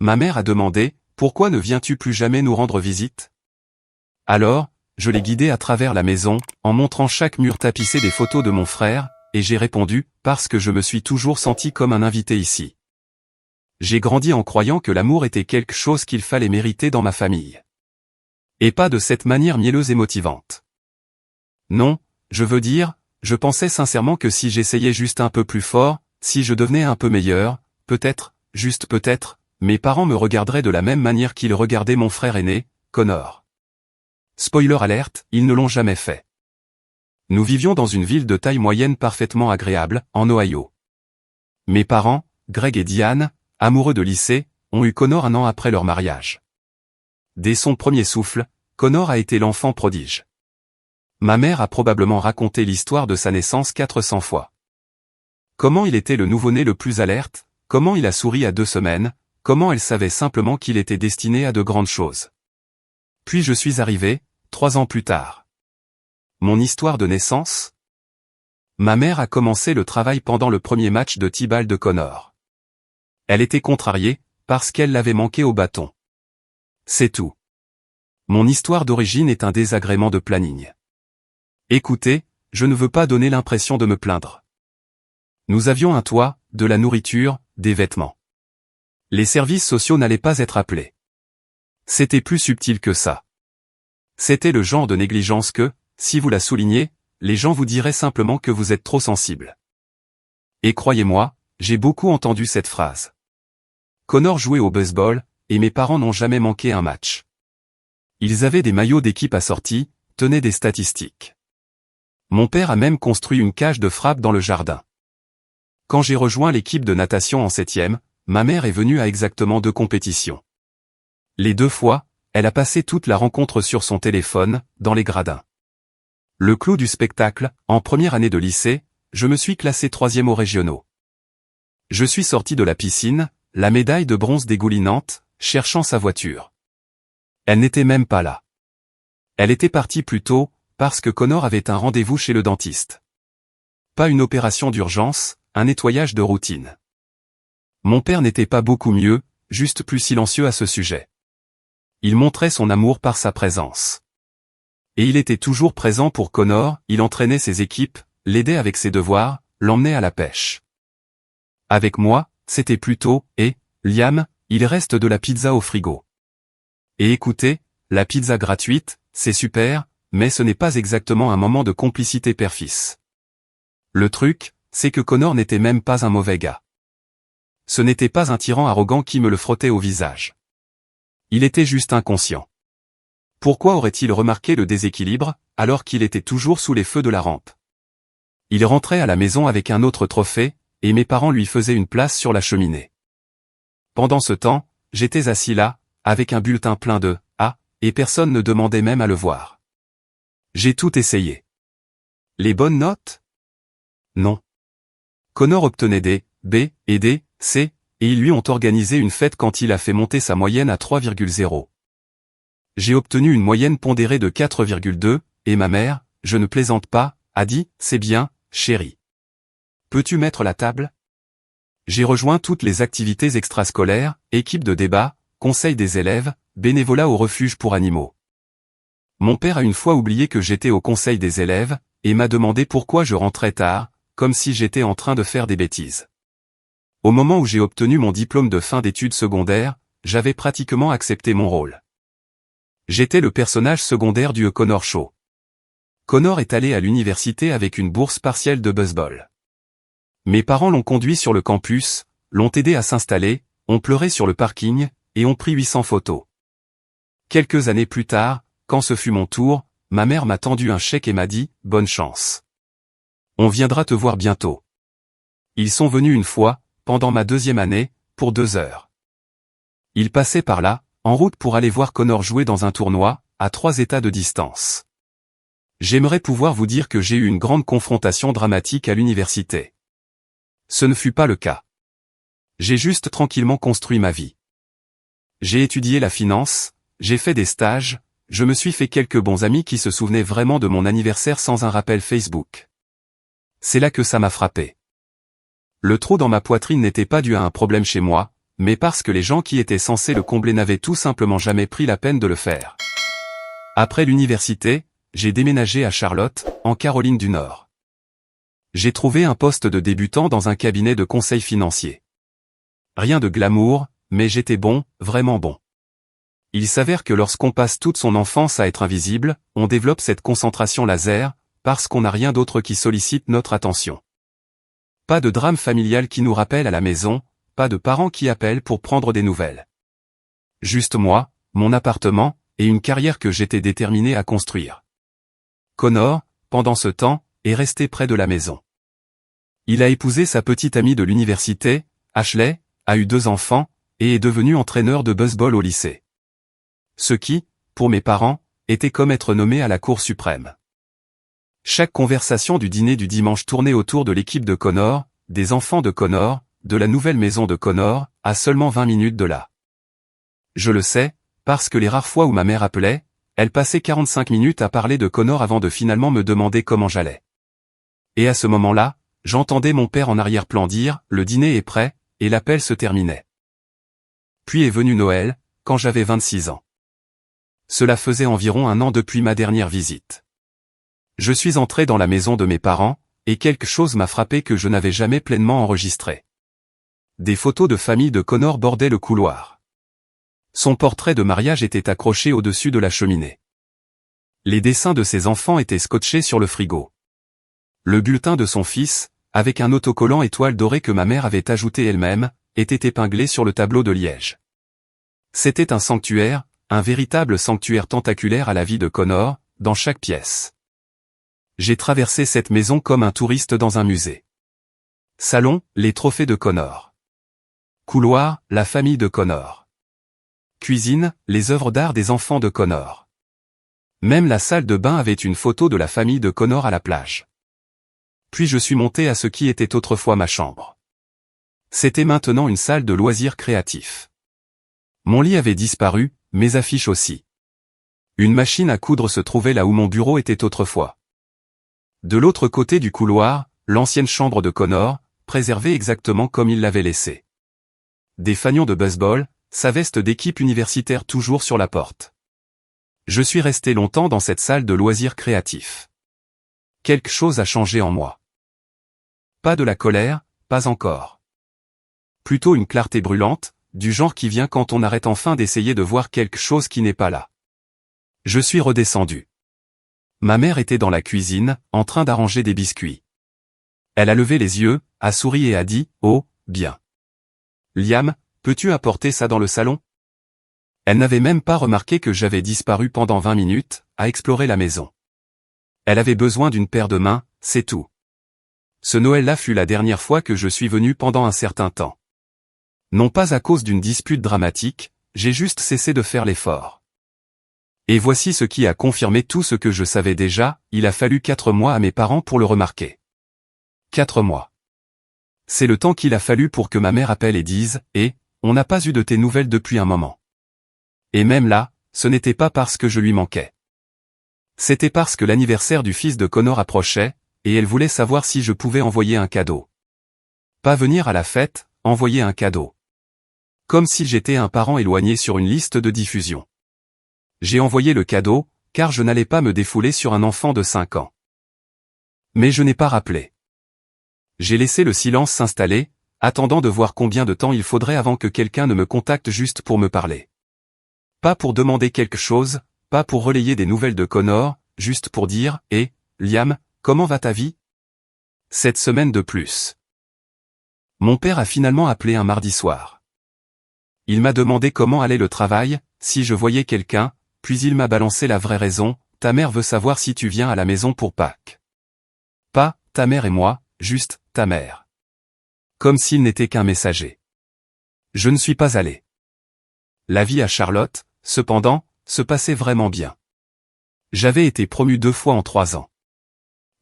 ma mère a demandé « Pourquoi ne viens-tu plus jamais nous rendre visite ?» Alors, je l'ai guidé à travers la maison, en montrant chaque mur tapissé des photos de mon frère, et j'ai répondu « Parce que je me suis toujours senti comme un invité ici. » J'ai grandi en croyant que l'amour était quelque chose qu'il fallait mériter dans ma famille. Et pas de cette manière mielleuse et motivante. Non, je veux dire, je pensais sincèrement que si j'essayais juste un peu plus fort, si je devenais un peu meilleur, peut-être, juste peut-être, mes parents me regarderaient de la même manière qu'ils regardaient mon frère aîné, Connor. Spoiler alerte, ils ne l'ont jamais fait. Nous vivions dans une ville de taille moyenne parfaitement agréable, en Ohio. Mes parents, Greg et Diane, amoureux de lycée, ont eu Connor un an après leur mariage. Dès son premier souffle, Connor a été l'enfant prodige. Ma mère a probablement raconté l'histoire de sa naissance 400 fois. Comment il était le nouveau-né le plus alerte, comment il a souri à 2 semaines, comment elle savait simplement qu'il était destiné à de grandes choses. Puis je suis arrivé, 3 ans plus tard. Mon histoire de naissance? Ma mère a commencé le travail pendant le premier match de T-ball de Connor. Elle était contrariée, parce qu'elle l'avait manqué au bâton. C'est tout. Mon histoire d'origine est un désagrément de planning. Écoutez, je ne veux pas donner l'impression de me plaindre. Nous avions un toit, de la nourriture, des vêtements. Les services sociaux n'allaient pas être appelés. C'était plus subtil que ça. C'était le genre de négligence que, si vous la soulignez, les gens vous diraient simplement que vous êtes trop sensible. Et croyez-moi, j'ai beaucoup entendu cette phrase. Connor jouait au baseball, et mes parents n'ont jamais manqué un match. Ils avaient des maillots d'équipe assortis, tenaient des statistiques. Mon père a même construit une cage de frappe dans le jardin. Quand j'ai rejoint l'équipe de natation en 7e, ma mère est venue à exactement 2 compétitions. Les 2 fois, elle a passé toute la rencontre sur son téléphone, dans les gradins. Le clou du spectacle, en première année de lycée, je me suis classé 3e aux régionaux. Je suis sorti de la piscine, la médaille de bronze dégoulinante, cherchant sa voiture. Elle n'était même pas là. Elle était partie plus tôt, parce que Connor avait un rendez-vous chez le dentiste. Pas une opération d'urgence, un nettoyage de routine. Mon père n'était pas beaucoup mieux, juste plus silencieux à ce sujet. Il montrait son amour par sa présence. Et il était toujours présent pour Connor, il entraînait ses équipes, l'aidait avec ses devoirs, l'emmenait à la pêche. Avec moi, c'était plutôt, Liam, il reste de la pizza au frigo. Et écoutez, la pizza gratuite, c'est super, mais ce n'est pas exactement un moment de complicité père-fils. Le truc, c'est que Connor n'était même pas un mauvais gars. Ce n'était pas un tyran arrogant qui me le frottait au visage. Il était juste inconscient. Pourquoi aurait-il remarqué le déséquilibre, alors qu'il était toujours sous les feux de la rampe? Il rentrait à la maison avec un autre trophée, et mes parents lui faisaient une place sur la cheminée. Pendant ce temps, j'étais assis là, avec un bulletin plein de « A », et personne ne demandait même à le voir. J'ai tout essayé. Les bonnes notes? Non. Connor obtenait des B et des C, et ils lui ont organisé une fête quand il a fait monter sa moyenne à 3,0. J'ai obtenu une moyenne pondérée de 4,2, et ma mère, je ne plaisante pas, a dit « C'est bien, chérie. Peux-tu mettre la table ?» J'ai rejoint toutes les activités extrascolaires, équipe de débat, conseil des élèves, bénévolat au refuge pour animaux. Mon père a une fois oublié que j'étais au conseil des élèves, et m'a demandé pourquoi je rentrais tard, comme si j'étais en train de faire des bêtises. Au moment où j'ai obtenu mon diplôme de fin d'études secondaires, j'avais pratiquement accepté mon rôle. J'étais le personnage secondaire du Connor Show. Connor est allé à l'université avec une bourse partielle de baseball. Mes parents l'ont conduit sur le campus, l'ont aidé à s'installer, ont pleuré sur le parking, et ont pris 800 photos. Quelques années plus tard, quand ce fut mon tour, ma mère m'a tendu un chèque et m'a dit « Bonne chance. On viendra te voir bientôt. » Ils sont venus une fois, pendant ma 2e année, pour 2 heures. Ils passaient par là, en route pour aller voir Connor jouer dans un tournoi, à 3 états de distance. J'aimerais pouvoir vous dire que j'ai eu une grande confrontation dramatique à l'université. Ce ne fut pas le cas. J'ai juste tranquillement construit ma vie. J'ai étudié la finance, j'ai fait des stages, je me suis fait quelques bons amis qui se souvenaient vraiment de mon anniversaire sans un rappel Facebook. C'est là que ça m'a frappé. Le trou dans ma poitrine n'était pas dû à un problème chez moi, mais parce que les gens qui étaient censés le combler n'avaient tout simplement jamais pris la peine de le faire. Après l'université, j'ai déménagé à Charlotte, en Caroline du Nord. J'ai trouvé un poste de débutant dans un cabinet de conseil financier. Rien de glamour, mais j'étais bon, vraiment bon. Il s'avère que lorsqu'on passe toute son enfance à être invisible, on développe cette concentration laser, parce qu'on n'a rien d'autre qui sollicite notre attention. Pas de drame familial qui nous rappelle à la maison, pas de parents qui appellent pour prendre des nouvelles. Juste moi, mon appartement, et une carrière que j'étais déterminé à construire. Connor, pendant ce temps, est resté près de la maison. Il a épousé sa petite amie de l'université, Ashley, a eu 2 enfants, et est devenu entraîneur de baseball au lycée. Ce qui, pour mes parents, était comme être nommé à la Cour suprême. Chaque conversation du dîner du dimanche tournait autour de l'équipe de Connor, des enfants de Connor, de la nouvelle maison de Connor, à seulement 20 minutes de là. Je le sais, parce que les rares fois où ma mère appelait, elle passait 45 minutes à parler de Connor avant de finalement me demander comment j'allais. Et à ce moment-là, j'entendais mon père en arrière-plan dire « Le dîner est prêt », et l'appel se terminait. Puis est venu Noël, quand j'avais 26 ans. Cela faisait environ 1 an depuis ma dernière visite. Je suis entré dans la maison de mes parents, et quelque chose m'a frappé que je n'avais jamais pleinement enregistré. Des photos de famille de Connor bordaient le couloir. Son portrait de mariage était accroché au-dessus de la cheminée. Les dessins de ses enfants étaient scotchés sur le frigo. Le bulletin de son fils, avec un autocollant étoile dorée que ma mère avait ajouté elle-même, était épinglé sur le tableau de liège. C'était un sanctuaire, un véritable sanctuaire tentaculaire à la vie de Connor, dans chaque pièce. J'ai traversé cette maison comme un touriste dans un musée. Salon, les trophées de Connor. Couloir, la famille de Connor. Cuisine, les œuvres d'art des enfants de Connor. Même la salle de bain avait une photo de la famille de Connor à la plage. Puis je suis monté à ce qui était autrefois ma chambre. C'était maintenant une salle de loisirs créatifs. Mon lit avait disparu, mes affiches aussi. Une machine à coudre se trouvait là où mon bureau était autrefois. De l'autre côté du couloir, l'ancienne chambre de Connor, préservée exactement comme il l'avait laissée. Des fanions de baseball, sa veste d'équipe universitaire toujours sur la porte. Je suis resté longtemps dans cette salle de loisirs créatifs. Quelque chose a changé en moi. Pas de la colère, pas encore. Plutôt une clarté brûlante, du genre qui vient quand on arrête enfin d'essayer de voir quelque chose qui n'est pas là. Je suis redescendu. Ma mère était dans la cuisine, en train d'arranger des biscuits. Elle a levé les yeux, a souri et a dit « Oh, bien. Liam, peux-tu apporter ça dans le salon ?» Elle n'avait même pas remarqué que j'avais disparu pendant 20 minutes, à explorer la maison. Elle avait besoin d'une paire de mains, c'est tout. Ce Noël-là fut la dernière fois que je suis venu pendant un certain temps. Non pas à cause d'une dispute dramatique, j'ai juste cessé de faire l'effort. Et voici ce qui a confirmé tout ce que je savais déjà, il a fallu 4 mois à mes parents pour le remarquer. 4 mois. C'est le temps qu'il a fallu pour que ma mère appelle et dise « Eh, on n'a pas eu de tes nouvelles depuis un moment. » Et même là, ce n'était pas parce que je lui manquais. C'était parce que l'anniversaire du fils de Connor approchait, et elle voulait savoir si je pouvais envoyer un cadeau. Pas venir à la fête, envoyer un cadeau. Comme si j'étais un parent éloigné sur une liste de diffusion. J'ai envoyé le cadeau, car je n'allais pas me défouler sur un enfant de 5 ans. Mais je n'ai pas rappelé. J'ai laissé le silence s'installer, attendant de voir combien de temps il faudrait avant que quelqu'un ne me contacte juste pour me parler. Pas pour demander quelque chose, pas pour relayer des nouvelles de Connor, juste pour dire « Eh, Liam, comment va ta vie ?» Cette semaine de plus. Mon père a finalement appelé un mardi soir. Il m'a demandé comment allait le travail, si je voyais quelqu'un, puis il m'a balancé la vraie raison, ta mère veut savoir si tu viens à la maison pour Pâques. Pas, ta mère et moi, juste, ta mère. Comme s'il n'était qu'un messager. Je ne suis pas allé. La vie à Charlotte, cependant, se passait vraiment bien. J'avais été promu 2 fois en 3 ans.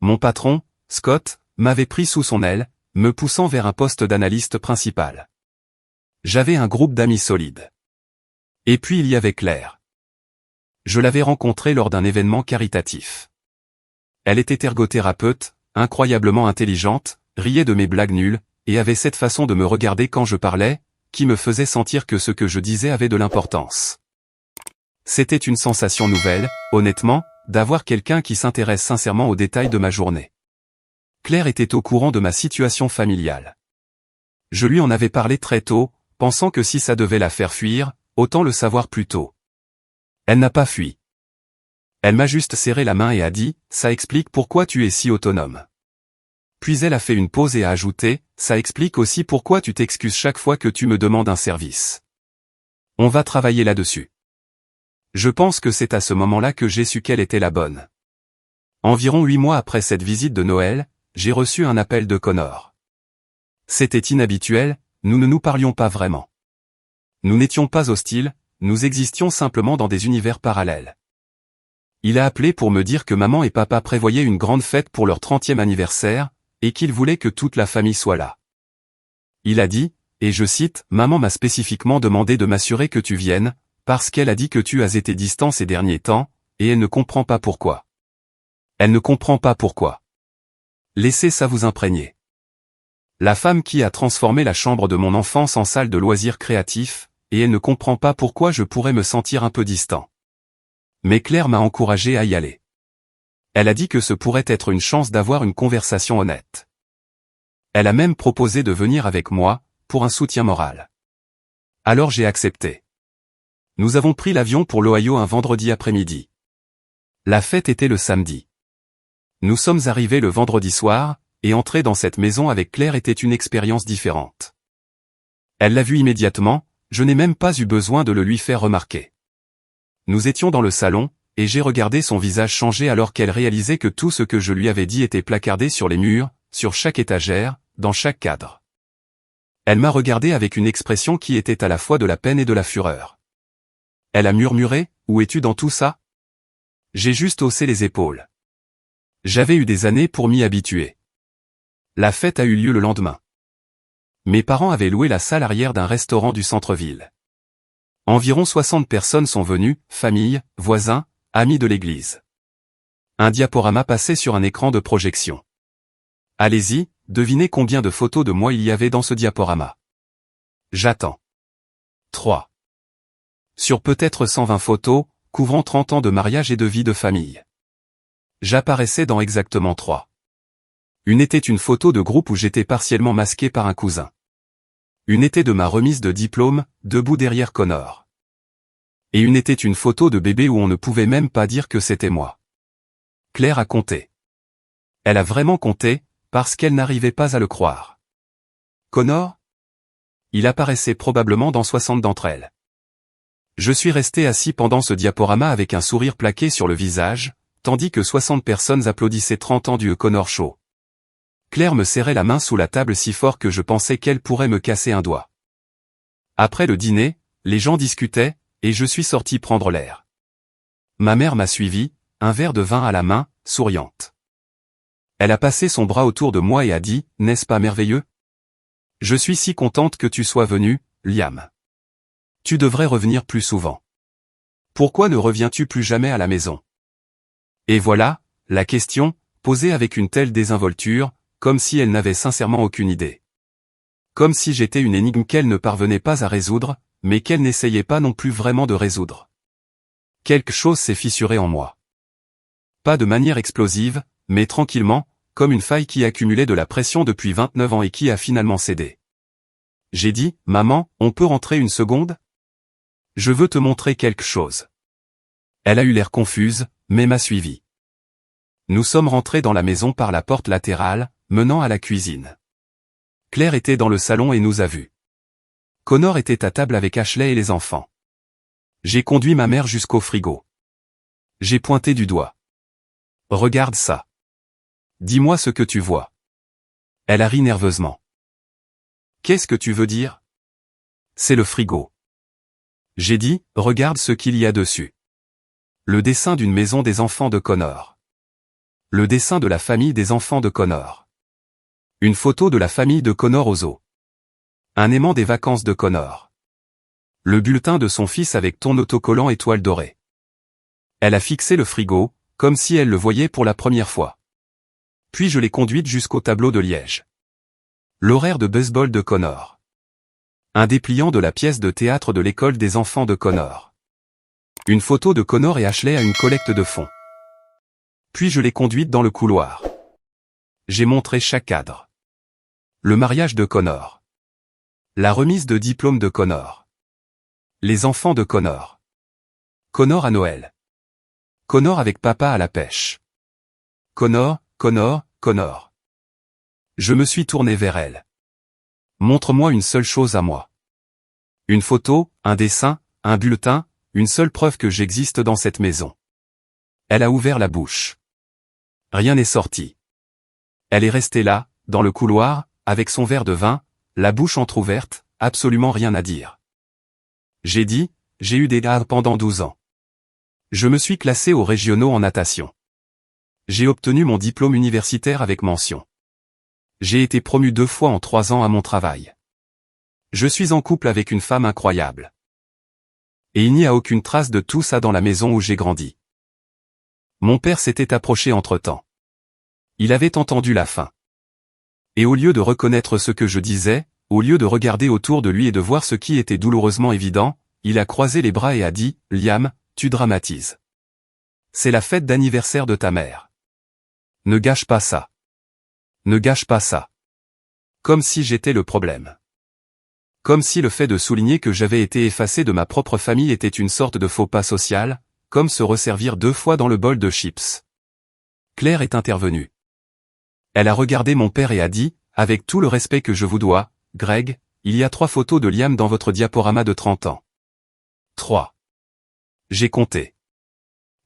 Mon patron, Scott, m'avait pris sous son aile, me poussant vers un poste d'analyste principal. J'avais un groupe d'amis solides. Et puis il y avait Claire. Je l'avais rencontrée lors d'un événement caritatif. Elle était ergothérapeute, incroyablement intelligente, riait de mes blagues nulles, et avait cette façon de me regarder quand je parlais, qui me faisait sentir que ce que je disais avait de l'importance. C'était une sensation nouvelle, honnêtement, d'avoir quelqu'un qui s'intéresse sincèrement aux détails de ma journée. Claire était au courant de ma situation familiale. Je lui en avais parlé très tôt, pensant que si ça devait la faire fuir, autant le savoir plus tôt. Elle n'a pas fui. Elle m'a juste serré la main et a dit, « Ça explique pourquoi tu es si autonome. » Puis elle a fait une pause et a ajouté, « Ça explique aussi pourquoi tu t'excuses chaque fois que tu me demandes un service. On va travailler là-dessus. » Je pense que c'est à ce moment-là que j'ai su qu'elle était la bonne. Environ 8 mois après cette visite de Noël, j'ai reçu un appel de Connor. C'était inhabituel, nous ne nous parlions pas vraiment. Nous n'étions pas hostiles, nous existions simplement dans des univers parallèles. Il a appelé pour me dire que maman et papa prévoyaient une grande fête pour leur 30e anniversaire, et qu'il voulait que toute la famille soit là. Il a dit, et je cite, « Maman m'a spécifiquement demandé de m'assurer que tu viennes, parce qu'elle a dit que tu as été distant ces derniers temps, et elle ne comprend pas pourquoi. » Elle ne comprend pas pourquoi. Laissez ça vous imprégner. La femme qui a transformé la chambre de mon enfance en salle de loisirs créatifs, et elle ne comprend pas pourquoi je pourrais me sentir un peu distant. Mais Claire m'a encouragé à y aller. Elle a dit que ce pourrait être une chance d'avoir une conversation honnête. Elle a même proposé de venir avec moi, pour un soutien moral. Alors j'ai accepté. Nous avons pris l'avion pour l'Ohio un vendredi après-midi. La fête était le samedi. Nous sommes arrivés le vendredi soir, et entrer dans cette maison avec Claire était une expérience différente. Elle l'a vu immédiatement, je n'ai même pas eu besoin de le lui faire remarquer. Nous étions dans le salon, et j'ai regardé son visage changer alors qu'elle réalisait que tout ce que je lui avais dit était placardé sur les murs, sur chaque étagère, dans chaque cadre. Elle m'a regardé avec une expression qui était à la fois de la peine et de la fureur. Elle a murmuré, « Où es-tu dans tout ça ?» J'ai juste haussé les épaules. J'avais eu des années pour m'y habituer. La fête a eu lieu le lendemain. Mes parents avaient loué la salle arrière d'un restaurant du centre-ville. Environ 60 personnes sont venues, famille, voisins, amis de l'église. Un diaporama passait sur un écran de projection. Allez-y, devinez combien de photos de moi il y avait dans ce diaporama. J'attends. 3. Sur peut-être 120 photos, couvrant 30 ans de mariage et de vie de famille. J'apparaissais dans exactement 3. Une était une photo de groupe où j'étais partiellement masqué par un cousin. Une était de ma remise de diplôme, debout derrière Connor. Et une était une photo de bébé où on ne pouvait même pas dire que c'était moi. Claire a compté. Elle a vraiment compté, parce qu'elle n'arrivait pas à le croire. Connor ? Il apparaissait probablement dans 60 d'entre elles. Je suis resté assis pendant ce diaporama avec un sourire plaqué sur le visage, tandis que 60 personnes applaudissaient 30 ans du Connor Show. Claire me serrait la main sous la table si fort que je pensais qu'elle pourrait me casser un doigt. Après le dîner, les gens discutaient, et je suis sorti prendre l'air. Ma mère m'a suivi, un verre de vin à la main, souriante. Elle a passé son bras autour de moi et a dit, « N'est-ce pas merveilleux ? Je suis si contente que tu sois venu, Liam. Tu devrais revenir plus souvent. Pourquoi ne reviens-tu plus jamais à la maison ?» Et voilà, la question, posée avec une telle désinvolture, comme si elle n'avait sincèrement aucune idée. Comme si j'étais une énigme qu'elle ne parvenait pas à résoudre, mais qu'elle n'essayait pas non plus vraiment de résoudre. Quelque chose s'est fissuré en moi. Pas de manière explosive, mais tranquillement, comme une faille qui accumulait de la pression depuis 29 ans et qui a finalement cédé. J'ai dit, « Maman, on peut rentrer une seconde ? Je veux te montrer quelque chose. » Elle a eu l'air confuse, mais m'a suivi. Nous sommes rentrés dans la maison par la porte latérale, menant à la cuisine. Claire était dans le salon et nous a vus. Connor était à table avec Ashley et les enfants. J'ai conduit ma mère jusqu'au frigo. J'ai pointé du doigt. « Regarde ça. Dis-moi ce que tu vois. » Elle a ri nerveusement. « Qu'est-ce que tu veux dire ? » C'est le frigo. J'ai dit, « Regarde ce qu'il y a dessus. » Le dessin d'une maison des enfants de Connor. Le dessin de la famille des enfants de Connor. Une photo de la famille de Connor au zoo. Un aimant des vacances de Connor. Le bulletin de son fils avec ton autocollant étoile dorée. Elle a fixé le frigo, comme si elle le voyait pour la première fois. Puis je l'ai conduite jusqu'au tableau de liège. L'horaire de baseball de Connor. Un dépliant de la pièce de théâtre de l'école des enfants de Connor. Une photo de Connor et Ashley à une collecte de fonds. Puis je l'ai conduite dans le couloir. J'ai montré chaque cadre. Le mariage de Connor. La remise de diplôme de Connor. Les enfants de Connor. Connor à Noël. Connor avec papa à la pêche. Connor, Connor, Connor. Je me suis tourné vers elle. Montre-moi une seule chose à moi. Une photo, un dessin, un bulletin, une seule preuve que j'existe dans cette maison. Elle a ouvert la bouche. Rien n'est sorti. Elle est restée là, dans le couloir, avec son verre de vin, la bouche entrouverte, absolument rien à dire. J'ai dit, j'ai eu des gars pendant 12 ans. Je me suis classé aux régionaux en natation. J'ai obtenu mon diplôme universitaire avec mention. J'ai été promu 2 fois en 3 ans à mon travail. Je suis en couple avec une femme incroyable. Et il n'y a aucune trace de tout ça dans la maison où j'ai grandi. Mon père s'était approché entre-temps. Il avait entendu la fin. Et au lieu de reconnaître ce que je disais, au lieu de regarder autour de lui et de voir ce qui était douloureusement évident, il a croisé les bras et a dit, « Liam, tu dramatises. C'est la fête d'anniversaire de ta mère. Ne gâche pas ça. Ne gâche pas ça. » Comme si j'étais le problème. Comme si le fait de souligner que j'avais été effacé de ma propre famille était une sorte de faux pas social, comme se resservir 2 fois dans le bol de chips. Claire est intervenue. Elle a regardé mon père et a dit, avec tout le respect que je vous dois, Greg, il y a 3 photos de Liam dans votre diaporama de 30 ans. 3. J'ai compté.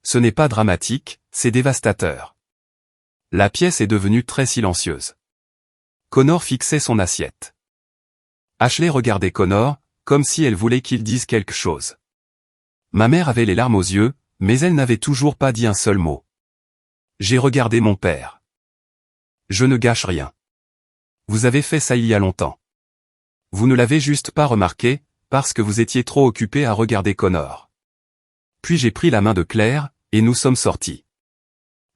Ce n'est pas dramatique, c'est dévastateur. La pièce est devenue très silencieuse. Connor fixait son assiette. Ashley regardait Connor, comme si elle voulait qu'il dise quelque chose. Ma mère avait les larmes aux yeux, mais elle n'avait toujours pas dit un seul mot. J'ai regardé mon père. Je ne gâche rien. Vous avez fait ça il y a longtemps. Vous ne l'avez juste pas remarqué, parce que vous étiez trop occupé à regarder Connor. Puis j'ai pris la main de Claire, et nous sommes sortis.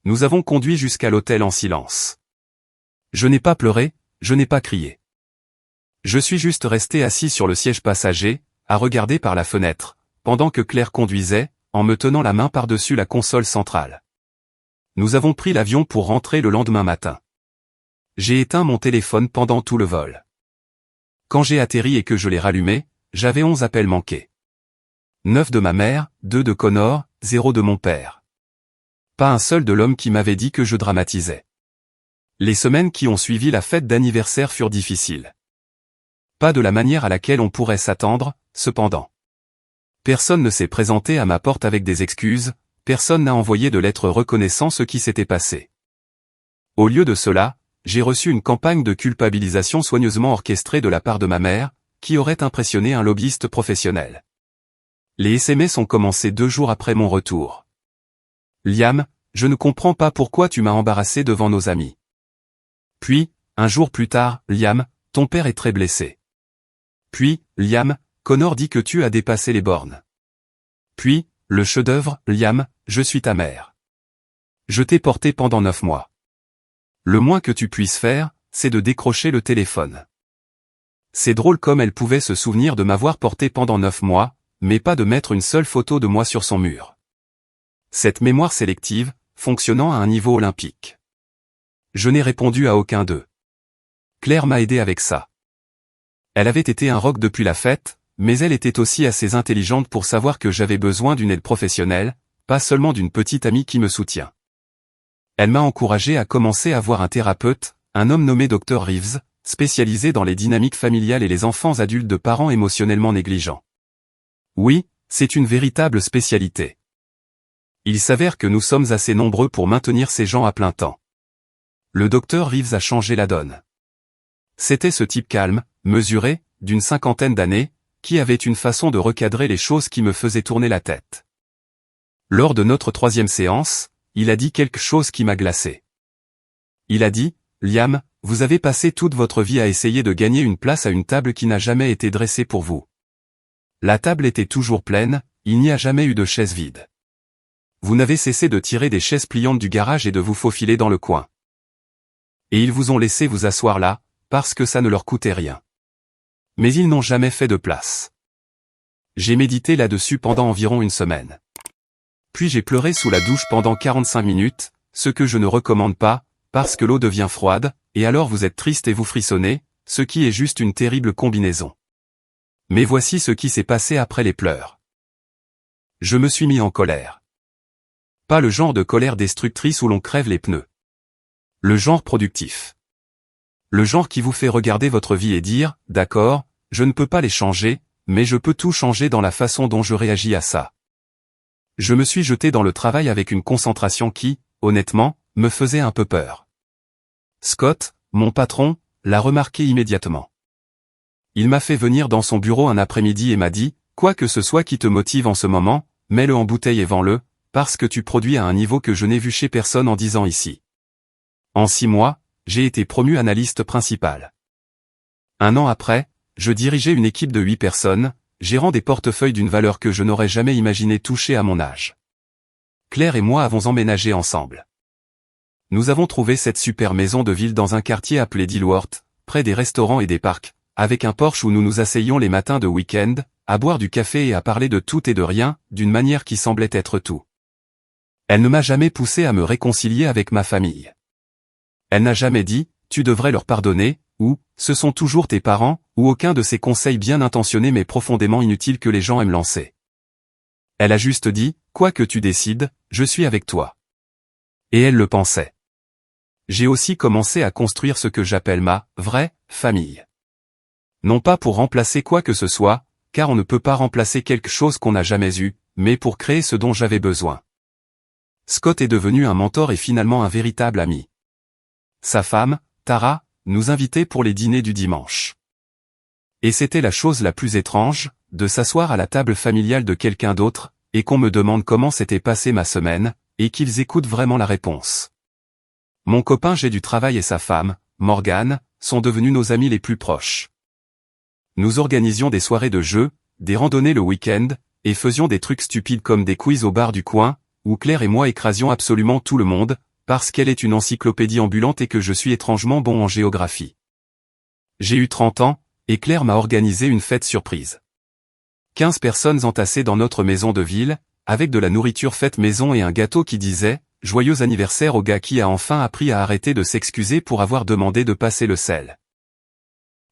Nous avons conduit jusqu'à l'hôtel en silence. Je n'ai pas pleuré, je n'ai pas crié. Je suis juste resté assis sur le siège passager, à regarder par la fenêtre, pendant que Claire conduisait, en me tenant la main par-dessus la console centrale. Nous avons pris l'avion pour rentrer le lendemain matin. J'ai éteint mon téléphone pendant tout le vol. Quand j'ai atterri et que je l'ai rallumé, j'avais 11 appels manqués. 9 de ma mère, 2 de Connor, 0 de mon père. Pas un seul de l'homme qui m'avait dit que je dramatisais. Les semaines qui ont suivi la fête d'anniversaire furent difficiles. Pas de la manière à laquelle on pourrait s'attendre, cependant. Personne ne s'est présenté à ma porte avec des excuses, personne n'a envoyé de lettre reconnaissant ce qui s'était passé. Au lieu de cela, j'ai reçu une campagne de culpabilisation soigneusement orchestrée de la part de ma mère, qui aurait impressionné un lobbyiste professionnel. Les SMS ont commencé 2 jours après mon retour. Liam, je ne comprends pas pourquoi tu m'as embarrassé devant nos amis. Puis, un jour plus tard, Liam, ton père est très blessé. Puis, Liam, Connor dit que tu as dépassé les bornes. Puis, le chef-d'œuvre, Liam, je suis ta mère. Je t'ai porté pendant 9 mois. Le moins que tu puisses faire, c'est de décrocher le téléphone. C'est drôle comme elle pouvait se souvenir de m'avoir porté pendant 9 mois, mais pas de mettre une seule photo de moi sur son mur. Cette mémoire sélective, fonctionnant à un niveau olympique. Je n'ai répondu à aucun d'eux. Claire m'a aidé avec ça. Elle avait été un rock depuis la fête, mais elle était aussi assez intelligente pour savoir que j'avais besoin d'une aide professionnelle, pas seulement d'une petite amie qui me soutient. Elle m'a encouragé à commencer à voir un thérapeute, un homme nommé Dr Reeves, spécialisé dans les dynamiques familiales et les enfants adultes de parents émotionnellement négligents. Oui, c'est une véritable spécialité. Il s'avère que nous sommes assez nombreux pour maintenir ces gens à plein temps. Le Dr Reeves a changé la donne. C'était ce type calme, mesuré, d'une 50aine d'années, qui avait une façon de recadrer les choses qui me faisait tourner la tête. Lors de notre 3e séance, il a dit quelque chose qui m'a glacé. Il a dit, « Liam, vous avez passé toute votre vie à essayer de gagner une place à une table qui n'a jamais été dressée pour vous. La table était toujours pleine, il n'y a jamais eu de chaise vide. Vous n'avez cessé de tirer des chaises pliantes du garage et de vous faufiler dans le coin. Et ils vous ont laissé vous asseoir là, parce que ça ne leur coûtait rien. Mais ils n'ont jamais fait de place. J'ai médité là-dessus pendant environ une semaine. Puis j'ai pleuré sous la douche pendant 45 minutes, ce que je ne recommande pas, parce que l'eau devient froide, et alors vous êtes triste et vous frissonnez, ce qui est juste une terrible combinaison. Mais voici ce qui s'est passé après les pleurs. Je me suis mis en colère. Pas le genre de colère destructrice où l'on crève les pneus. Le genre productif. Le genre qui vous fait regarder votre vie et dire, d'accord, je ne peux pas les changer, mais je peux tout changer dans la façon dont je réagis à ça. Je me suis jeté dans le travail avec une concentration qui, honnêtement, me faisait un peu peur. Scott, mon patron, l'a remarqué immédiatement. Il m'a fait venir dans son bureau un après-midi et m'a dit, quoi que ce soit qui te motive en ce moment, mets-le en bouteille et vends-le, parce que tu produis à un niveau que je n'ai vu chez personne en 10 ans ici. En 6 mois, j'ai été promu analyste principal. 1 an après, je dirigeais une équipe de 8 personnes, gérant des portefeuilles d'une valeur que je n'aurais jamais imaginé toucher à mon âge. Claire et moi avons emménagé ensemble. Nous avons trouvé cette super maison de ville dans un quartier appelé Dilworth, près des restaurants et des parcs, avec un porche où nous nous asseyions les matins de week-end, à boire du café et à parler de tout et de rien, d'une manière qui semblait être tout. Elle ne m'a jamais poussé à me réconcilier avec ma famille. Elle n'a jamais dit, tu devrais leur pardonner, ou, ce sont toujours tes parents, ou aucun de ces conseils bien intentionnés mais profondément inutiles que les gens aiment lancer. Elle a juste dit, quoi que tu décides, je suis avec toi. Et elle le pensait. J'ai aussi commencé à construire ce que j'appelle ma vraie famille. Non pas pour remplacer quoi que ce soit, car on ne peut pas remplacer quelque chose qu'on n'a jamais eu, mais pour créer ce dont j'avais besoin. Scott est devenu un mentor et finalement un véritable ami. Sa femme, Tara, nous invitait pour les dîners du dimanche. Et c'était la chose la plus étrange, de s'asseoir à la table familiale de quelqu'un d'autre, et qu'on me demande comment s'était passée ma semaine, et qu'ils écoutent vraiment la réponse. Mon copain J'ai du travail et sa femme, Morgane, sont devenus nos amis les plus proches. Nous organisions des soirées de jeux, des randonnées le week-end, et faisions des trucs stupides comme des quiz au bar du coin, où Claire et moi écrasions absolument tout le monde, parce qu'elle est une encyclopédie ambulante et que je suis étrangement bon en géographie. J'ai eu 30 ans, et Claire m'a organisé une fête surprise. 15 personnes entassées dans notre maison de ville, avec de la nourriture faite maison et un gâteau qui disait « Joyeux anniversaire au gars qui a enfin appris à arrêter de s'excuser pour avoir demandé de passer le sel ».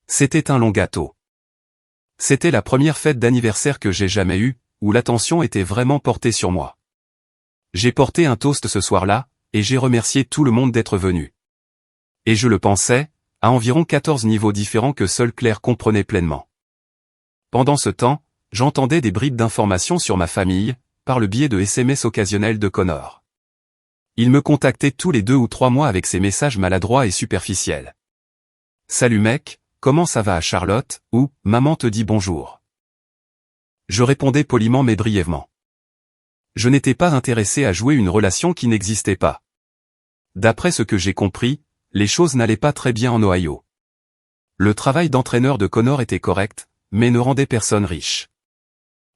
C'était un long gâteau. C'était la première fête d'anniversaire que j'ai jamais eue, où l'attention était vraiment portée sur moi. J'ai porté un toast ce soir-là, et j'ai remercié tout le monde d'être venu. Et je le pensais, à environ 14 niveaux différents que seule Claire comprenait pleinement. Pendant ce temps, j'entendais des bribes d'informations sur ma famille, par le biais de SMS occasionnels de Connor. Il me contactait tous les 2 ou 3 mois avec ses messages maladroits et superficiels. « Salut mec, comment ça va à Charlotte ?» ou « Maman te dit bonjour ». Je répondais poliment mais brièvement. Je n'étais pas intéressé à jouer une relation qui n'existait pas. D'après ce que j'ai compris, les choses n'allaient pas très bien en Ohio. Le travail d'entraîneur de Connor était correct, mais ne rendait personne riche.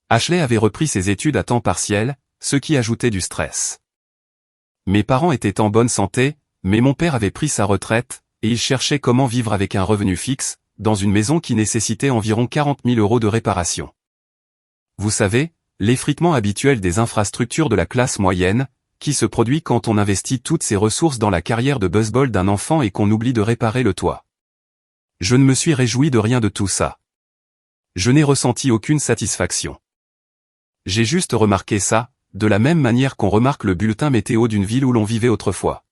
Ashley avait repris ses études à temps partiel, ce qui ajoutait du stress. Mes parents étaient en bonne santé, mais mon père avait pris sa retraite, et il cherchait comment vivre avec un revenu fixe, dans une maison qui nécessitait environ 40 000 € de réparation. Vous savez, l'effritement habituel des infrastructures de la classe moyenne, qui se produit quand on investit toutes ses ressources dans la carrière de baseball d'un enfant et qu'on oublie de réparer le toit. Je ne me suis réjoui de rien de tout ça. Je n'ai ressenti aucune satisfaction. J'ai juste remarqué ça, de la même manière qu'on remarque le bulletin météo d'une ville où l'on vivait autrefois.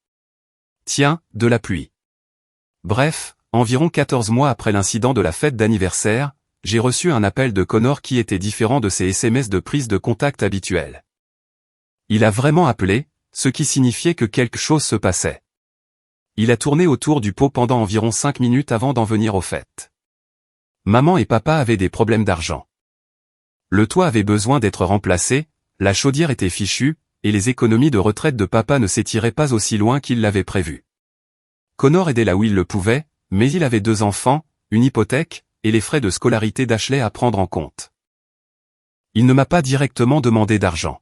Tiens, de la pluie. Bref, environ 14 mois après l'incident de la fête d'anniversaire, j'ai reçu un appel de Connor qui était différent de ses SMS de prise de contact habituels. Il a vraiment appelé, ce qui signifiait que quelque chose se passait. Il a tourné autour du pot pendant environ 5 minutes avant d'en venir au fait. Maman et papa avaient des problèmes d'argent. Le toit avait besoin d'être remplacé, la chaudière était fichue, et les économies de retraite de papa ne s'étiraient pas aussi loin qu'il l'avait prévu. Connor aidait là où il le pouvait, mais il avait 2 enfants, une hypothèque, et les frais de scolarité d'Ashley à prendre en compte. Il ne m'a pas directement demandé d'argent.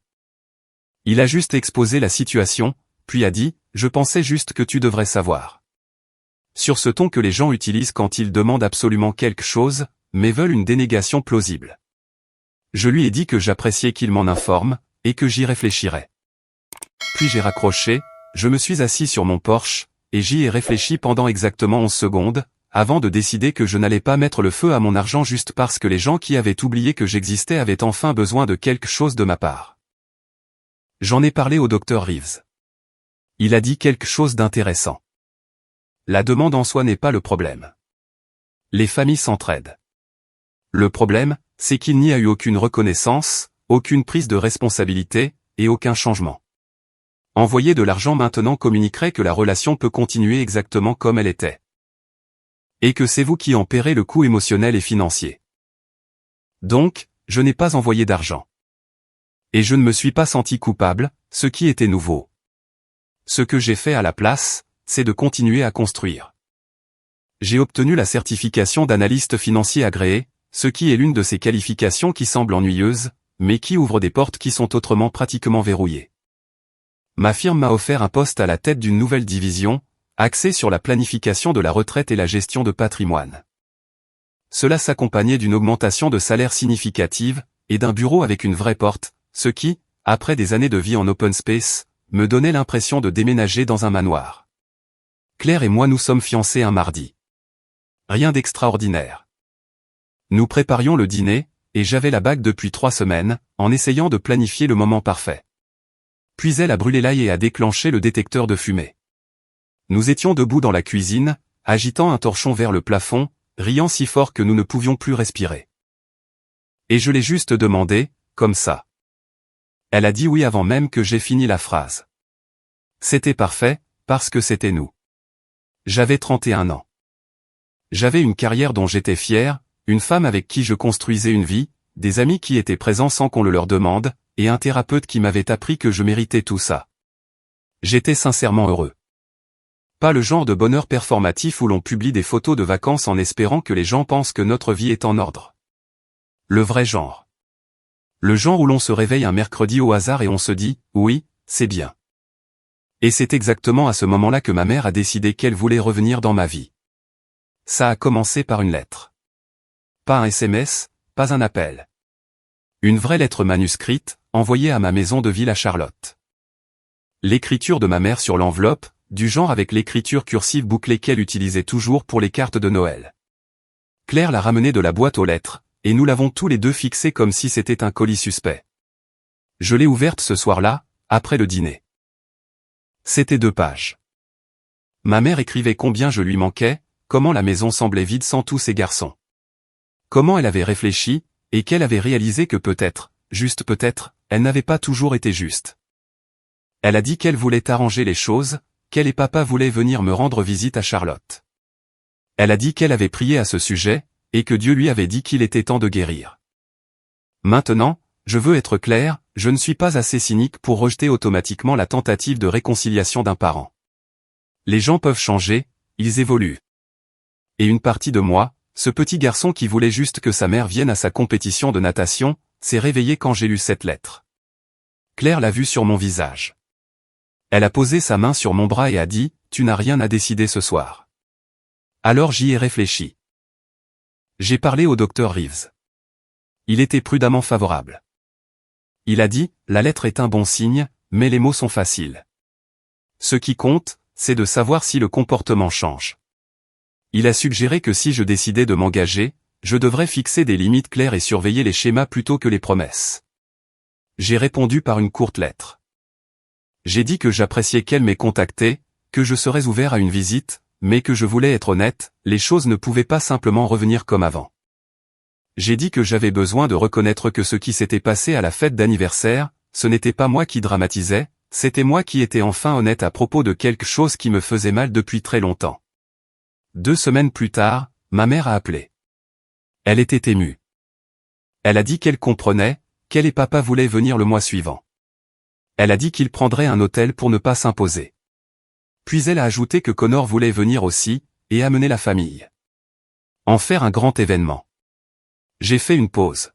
Il a juste exposé la situation, puis a dit, « Je pensais juste que tu devrais savoir. » Sur ce ton que les gens utilisent quand ils demandent absolument quelque chose, mais veulent une dénégation plausible. Je lui ai dit que j'appréciais qu'il m'en informe, et que j'y réfléchirais. Puis j'ai raccroché, je me suis assis sur mon Porsche, et j'y ai réfléchi pendant exactement 11 secondes, avant de décider que je n'allais pas mettre le feu à mon argent juste parce que les gens qui avaient oublié que j'existais avaient enfin besoin de quelque chose de ma part. J'en ai parlé au Dr Reeves. Il a dit quelque chose d'intéressant. La demande en soi n'est pas le problème. Les familles s'entraident. Le problème, c'est qu'il n'y a eu aucune reconnaissance, aucune prise de responsabilité, et aucun changement. Envoyer de l'argent maintenant communiquerait que la relation peut continuer exactement comme elle était. Et que c'est vous qui en paierez le coût émotionnel et financier. Donc, je n'ai pas envoyé d'argent. Et je ne me suis pas senti coupable, ce qui était nouveau. Ce que j'ai fait à la place, c'est de continuer à construire. J'ai obtenu la certification d'analyste financier agréé, ce qui est l'une de ces qualifications qui semblent ennuyeuses, mais qui ouvrent des portes qui sont autrement pratiquement verrouillées. Ma firme m'a offert un poste à la tête d'une nouvelle division, axée sur la planification de la retraite et la gestion de patrimoine. Cela s'accompagnait d'une augmentation de salaire significative, et d'un bureau avec une vraie porte, ce qui, après des années de vie en open space, me donnait l'impression de déménager dans un manoir. Claire et moi nous sommes fiancés un mardi. Rien d'extraordinaire. Nous préparions le dîner, et j'avais la bague depuis 3 semaines, en essayant de planifier le moment parfait. Puis elle a brûlé l'ail et a déclenché le détecteur de fumée. Nous étions debout dans la cuisine, agitant un torchon vers le plafond, riant si fort que nous ne pouvions plus respirer. Et je l'ai juste demandé, comme ça. Elle a dit oui avant même que j'aie fini la phrase. C'était parfait, parce que c'était nous. J'avais 31 ans. J'avais une carrière dont j'étais fier, une femme avec qui je construisais une vie, des amis qui étaient présents sans qu'on le leur demande, et un thérapeute qui m'avait appris que je méritais tout ça. J'étais sincèrement heureux. Pas le genre de bonheur performatif où l'on publie des photos de vacances en espérant que les gens pensent que notre vie est en ordre. Le vrai genre. Le genre où l'on se réveille un mercredi au hasard et on se dit, oui, c'est bien. Et c'est exactement à ce moment-là que ma mère a décidé qu'elle voulait revenir dans ma vie. Ça a commencé par une lettre. Pas un SMS, pas un appel. Une vraie lettre manuscrite, envoyée à ma maison de ville à Charlotte. L'écriture de ma mère sur l'enveloppe, du genre avec l'écriture cursive bouclée qu'elle utilisait toujours pour les cartes de Noël. Claire l'a ramenée de la boîte aux lettres, et nous l'avons tous les deux fixée comme si c'était un colis suspect. Je l'ai ouverte ce soir-là, après le dîner. C'était 2 pages. Ma mère écrivait combien je lui manquais, comment la maison semblait vide sans tous ses garçons. Comment elle avait réfléchi, et qu'elle avait réalisé que peut-être, juste peut-être, elle n'avait pas toujours été juste. Elle a dit qu'elle voulait arranger les choses, qu'elle et papa voulaient venir me rendre visite à Charlotte. Elle a dit qu'elle avait prié à ce sujet, et que Dieu lui avait dit qu'il était temps de guérir. Maintenant, je veux être clair, je ne suis pas assez cynique pour rejeter automatiquement la tentative de réconciliation d'un parent. Les gens peuvent changer, ils évoluent. Et une partie de moi, ce petit garçon qui voulait juste que sa mère vienne à sa compétition de natation, s'est réveillé quand j'ai lu cette lettre. Claire l'a vu sur mon visage. Elle a posé sa main sur mon bras et a dit, « Tu n'as rien à décider ce soir. » Alors j'y ai réfléchi. J'ai parlé au Dr Reeves. Il était prudemment favorable. Il a dit, la lettre est un bon signe, mais les mots sont faciles. Ce qui compte, c'est de savoir si le comportement change. Il a suggéré que si je décidais de m'engager, je devrais fixer des limites claires et surveiller les schémas plutôt que les promesses. J'ai répondu par une courte lettre. J'ai dit que j'appréciais qu'elle m'ait contacté, que je serais ouvert à une visite, mais que je voulais être honnête, les choses ne pouvaient pas simplement revenir comme avant. J'ai dit que j'avais besoin de reconnaître que ce qui s'était passé à la fête d'anniversaire, ce n'était pas moi qui dramatisais, c'était moi qui étais enfin honnête à propos de quelque chose qui me faisait mal depuis très longtemps. 2 semaines plus tard, ma mère a appelé. Elle était émue. Elle a dit qu'elle comprenait, qu'elle et papa voulaient venir le mois suivant. Elle a dit qu'ils prendraient un hôtel pour ne pas s'imposer. Puis elle a ajouté que Connor voulait venir aussi, et amener la famille. En faire un grand événement. J'ai fait une pause.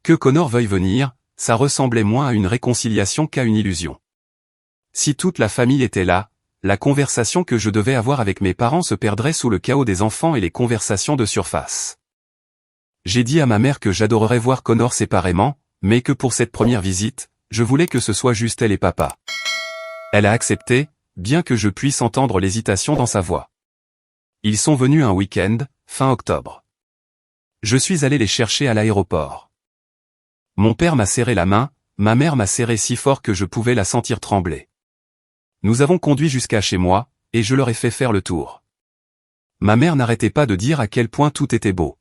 Que Connor veuille venir, ça ressemblait moins à une réconciliation qu'à une illusion. Si toute la famille était là, la conversation que je devais avoir avec mes parents se perdrait sous le chaos des enfants et les conversations de surface. J'ai dit à ma mère que j'adorerais voir Connor séparément, mais que pour cette première visite, je voulais que ce soit juste elle et papa. Elle a accepté, bien que je puisse entendre l'hésitation dans sa voix. Ils sont venus un week-end, fin octobre. Je suis allé les chercher à l'aéroport. Mon père m'a serré la main, ma mère m'a serré si fort que je pouvais la sentir trembler. Nous avons conduit jusqu'à chez moi, et je leur ai fait faire le tour. Ma mère n'arrêtait pas de dire à quel point tout était beau.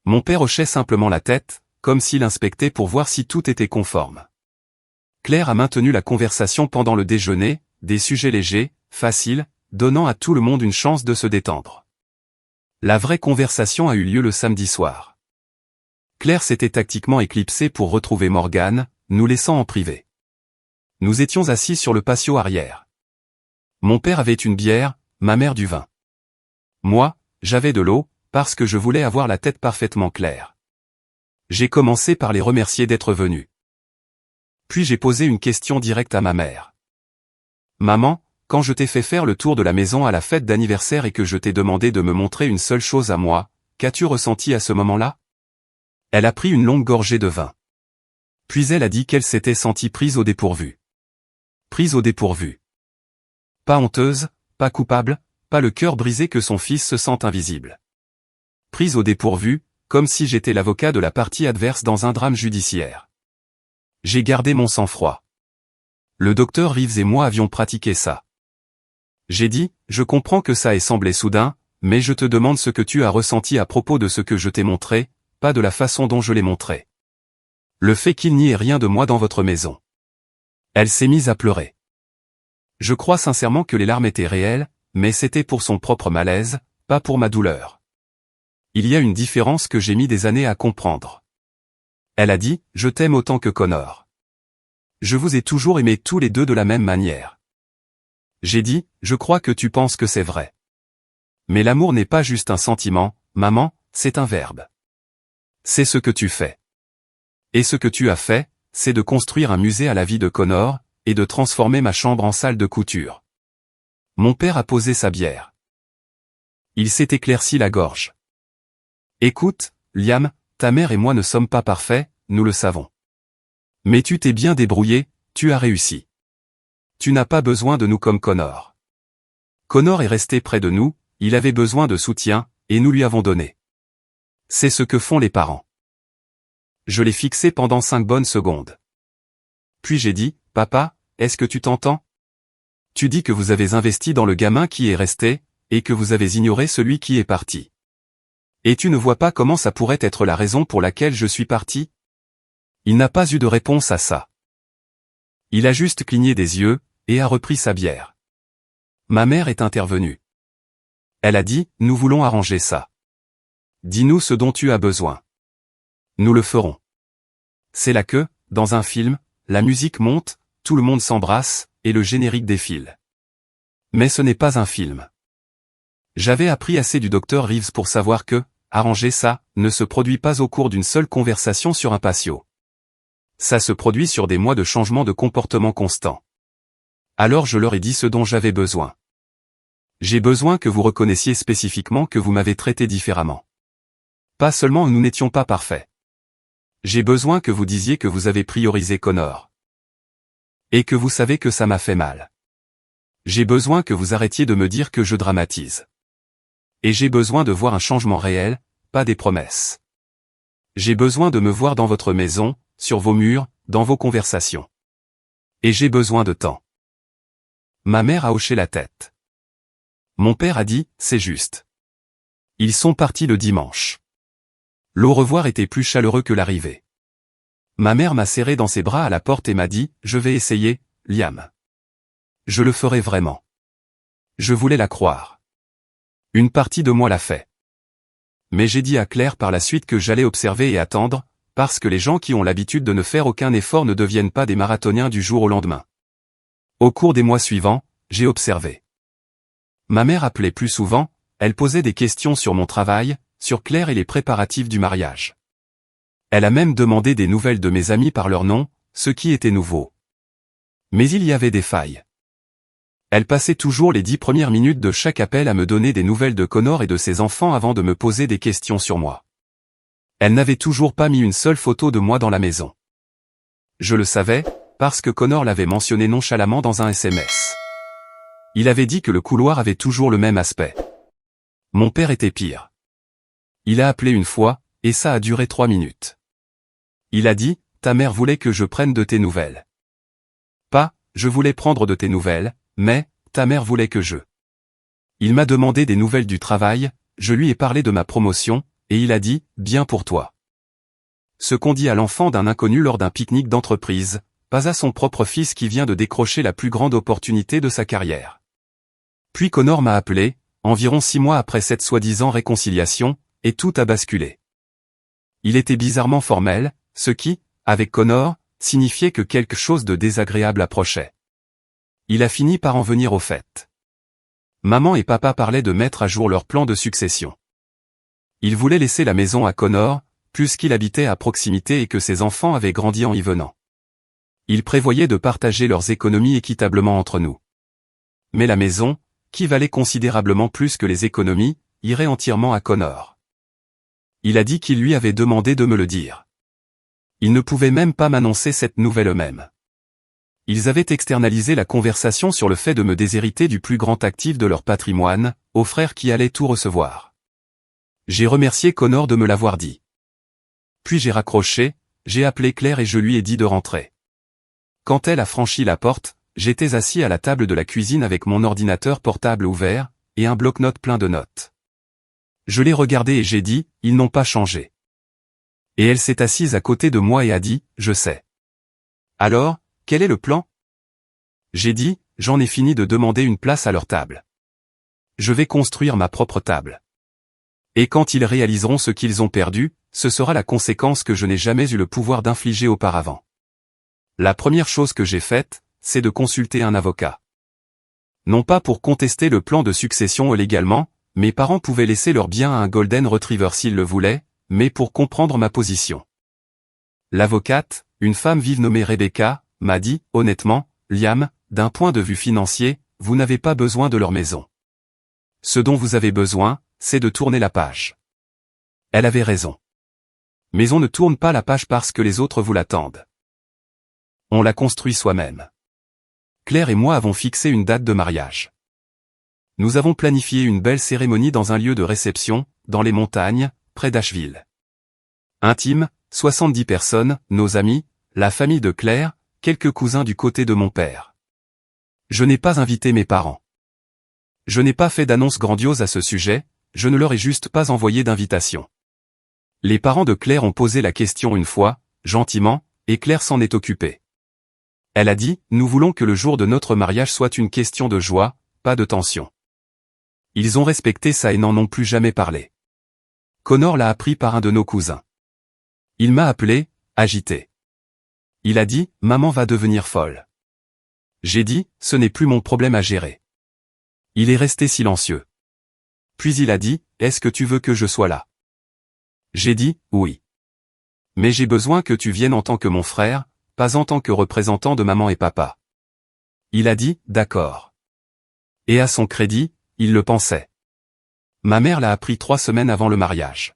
Mon père hochait simplement la tête, comme s'il inspectait pour voir si tout était conforme. Claire a maintenu la conversation pendant le déjeuner, des sujets légers, faciles, donnant à tout le monde une chance de se détendre. La vraie conversation a eu lieu le samedi soir. Claire s'était tactiquement éclipsée pour retrouver Morgane, nous laissant en privé. Nous étions assis sur le patio arrière. Mon père avait une bière, ma mère du vin. Moi, j'avais de l'eau, parce que je voulais avoir la tête parfaitement claire. J'ai commencé par les remercier d'être venus. Puis j'ai posé une question directe à ma mère. Maman, quand je t'ai fait faire le tour de la maison à la fête d'anniversaire et que je t'ai demandé de me montrer une seule chose à moi, qu'as-tu ressenti à ce moment-là? Elle a pris une longue gorgée de vin. Puis elle a dit qu'elle s'était sentie prise au dépourvu. Prise au dépourvu. Pas honteuse, pas coupable, pas le cœur brisé que son fils se sente invisible. Prise au dépourvu, comme si j'étais l'avocat de la partie adverse dans un drame judiciaire. J'ai gardé mon sang-froid. Le docteur Reeves et moi avions pratiqué ça. J'ai dit, je comprends que ça ait semblé soudain, mais je te demande ce que tu as ressenti à propos de ce que je t'ai montré, pas de la façon dont je l'ai montré. Le fait qu'il n'y ait rien de moi dans votre maison. Elle s'est mise à pleurer. Je crois sincèrement que les larmes étaient réelles, mais c'était pour son propre malaise, pas pour ma douleur. Il y a une différence que j'ai mis des années à comprendre. Elle a dit, je t'aime autant que Connor. Je vous ai toujours aimés tous les deux de la même manière. J'ai dit, je crois que tu penses que c'est vrai. Mais l'amour n'est pas juste un sentiment, maman, c'est un verbe. C'est ce que tu fais. Et ce que tu as fait, c'est de construire un musée à la vie de Connor, et de transformer ma chambre en salle de couture. Mon père a posé sa bière. Il s'est éclairci la gorge. Écoute, Liam, ta mère et moi ne sommes pas parfaits, nous le savons. Mais tu t'es bien débrouillé, tu as réussi. Tu n'as pas besoin de nous comme Connor. Connor est resté près de nous, il avait besoin de soutien, et nous lui avons donné. C'est ce que font les parents. Je l'ai fixé pendant 5 bonnes secondes. Puis j'ai dit, papa, est-ce que tu t'entends? Tu dis que vous avez investi dans le gamin qui est resté, et que vous avez ignoré celui qui est parti. Et tu ne vois pas comment ça pourrait être la raison pour laquelle je suis parti? Il n'a pas eu de réponse à ça. Il a juste cligné des yeux, et a repris sa bière. Ma mère est intervenue. Elle a dit, nous voulons arranger ça. Dis-nous ce dont tu as besoin. Nous le ferons. C'est là que, dans un film, la musique monte, tout le monde s'embrasse, et le générique défile. Mais ce n'est pas un film. J'avais appris assez du docteur Reeves pour savoir que, arranger ça, ne se produit pas au cours d'une seule conversation sur un patio. Ça se produit sur des mois de changement de comportement constant. Alors je leur ai dit ce dont j'avais besoin. J'ai besoin que vous reconnaissiez spécifiquement que vous m'avez traité différemment. Pas seulement nous n'étions pas parfaits. J'ai besoin que vous disiez que vous avez priorisé Connor. Et que vous savez que ça m'a fait mal. J'ai besoin que vous arrêtiez de me dire que je dramatise. Et j'ai besoin de voir un changement réel, pas des promesses. J'ai besoin de me voir dans votre maison, sur vos murs, dans vos conversations. Et j'ai besoin de temps. Ma mère a hoché la tête. Mon père a dit, c'est juste. Ils sont partis le dimanche. L'au revoir était plus chaleureux que l'arrivée. Ma mère m'a serré dans ses bras à la porte et m'a dit, je vais essayer, Liam. Je le ferai vraiment. Je voulais la croire. Une partie de moi l'a fait. Mais j'ai dit à Claire par la suite que j'allais observer et attendre, parce que les gens qui ont l'habitude de ne faire aucun effort ne deviennent pas des marathoniens du jour au lendemain. Au cours des mois suivants, j'ai observé. Ma mère appelait plus souvent, elle posait des questions sur mon travail, sur Claire et les préparatifs du mariage. Elle a même demandé des nouvelles de mes amis par leur nom, ce qui était nouveau. Mais il y avait des failles. Elle passait toujours les 10 premières minutes de chaque appel à me donner des nouvelles de Connor et de ses enfants avant de me poser des questions sur moi. Elle n'avait toujours pas mis une seule photo de moi dans la maison. Je le savais, parce que Connor l'avait mentionné nonchalamment dans un SMS. Il avait dit que le couloir avait toujours le même aspect. Mon père était pire. Il a appelé une fois, et ça a duré 3 minutes. Il a dit, ta mère voulait que je prenne de tes nouvelles. Pas, je voulais prendre de tes nouvelles, mais, ta mère voulait que je. Il m'a demandé des nouvelles du travail, je lui ai parlé de ma promotion, et il a dit, bien pour toi. Ce qu'on dit à l'enfant d'un inconnu lors d'un pique-nique d'entreprise, pas à son propre fils qui vient de décrocher la plus grande opportunité de sa carrière. Puis Connor m'a appelé, environ 6 mois après cette soi-disant réconciliation, et tout a basculé. Il était bizarrement formel, ce qui, avec Connor, signifiait que quelque chose de désagréable approchait. Il a fini par en venir au fait. Maman et papa parlaient de mettre à jour leur plan de succession. Ils voulaient laisser la maison à Connor, puisqu'il habitait à proximité et que ses enfants avaient grandi en y venant. Ils prévoyaient de partager leurs économies équitablement entre nous. Mais la maison, qui valait considérablement plus que les économies, irait entièrement à Connor. Il a dit qu'il lui avait demandé de me le dire. Ils ne pouvaient même pas m'annoncer cette nouvelle eux-mêmes. Ils avaient externalisé la conversation sur le fait de me déshériter du plus grand actif de leur patrimoine, aux frères qui allaient tout recevoir. J'ai remercié Connor de me l'avoir dit. Puis j'ai raccroché, j'ai appelé Claire et je lui ai dit de rentrer. Quand elle a franchi la porte, j'étais assis à la table de la cuisine avec mon ordinateur portable ouvert, et un bloc-notes plein de notes. Je l'ai regardé et j'ai dit, ils n'ont pas changé. Et elle s'est assise à côté de moi et a dit, je sais. Alors, quel est le plan? J'ai dit, j'en ai fini de demander une place à leur table. Je vais construire ma propre table. Et quand ils réaliseront ce qu'ils ont perdu, ce sera la conséquence que je n'ai jamais eu le pouvoir d'infliger auparavant. La première chose que j'ai faite, c'est de consulter un avocat. Non pas pour contester le plan de succession légalement, mes parents pouvaient laisser leurs biens à un Golden Retriever s'ils le voulaient, mais pour comprendre ma position. L'avocate, une femme vive nommée Rebecca, m'a dit, honnêtement, Liam, d'un point de vue financier, vous n'avez pas besoin de leur maison. Ce dont vous avez besoin, c'est de tourner la page. Elle avait raison. Mais on ne tourne pas la page parce que les autres vous l'attendent. On la construit soi-même. Claire et moi avons fixé une date de mariage. Nous avons planifié une belle cérémonie dans un lieu de réception, dans les montagnes, près d'Asheville. Intime, 70 personnes, nos amis, la famille de Claire, quelques cousins du côté de mon père. Je n'ai pas invité mes parents. Je n'ai pas fait d'annonce grandiose à ce sujet, je ne leur ai juste pas envoyé d'invitation. Les parents de Claire ont posé la question une fois, gentiment, et Claire s'en est occupée. Elle a dit, nous voulons que le jour de notre mariage soit une question de joie, pas de tension. Ils ont respecté ça et n'en ont plus jamais parlé. Connor l'a appris par un de nos cousins. Il m'a appelé, agité. Il a dit, maman va devenir folle. J'ai dit, ce n'est plus mon problème à gérer. Il est resté silencieux. Puis il a dit, est-ce que tu veux que je sois là? J'ai dit, oui. Mais j'ai besoin que tu viennes en tant que mon frère, pas en tant que représentant de maman et papa. Il a dit, d'accord. Et à son crédit, il le pensait. Ma mère l'a appris 3 semaines avant le mariage.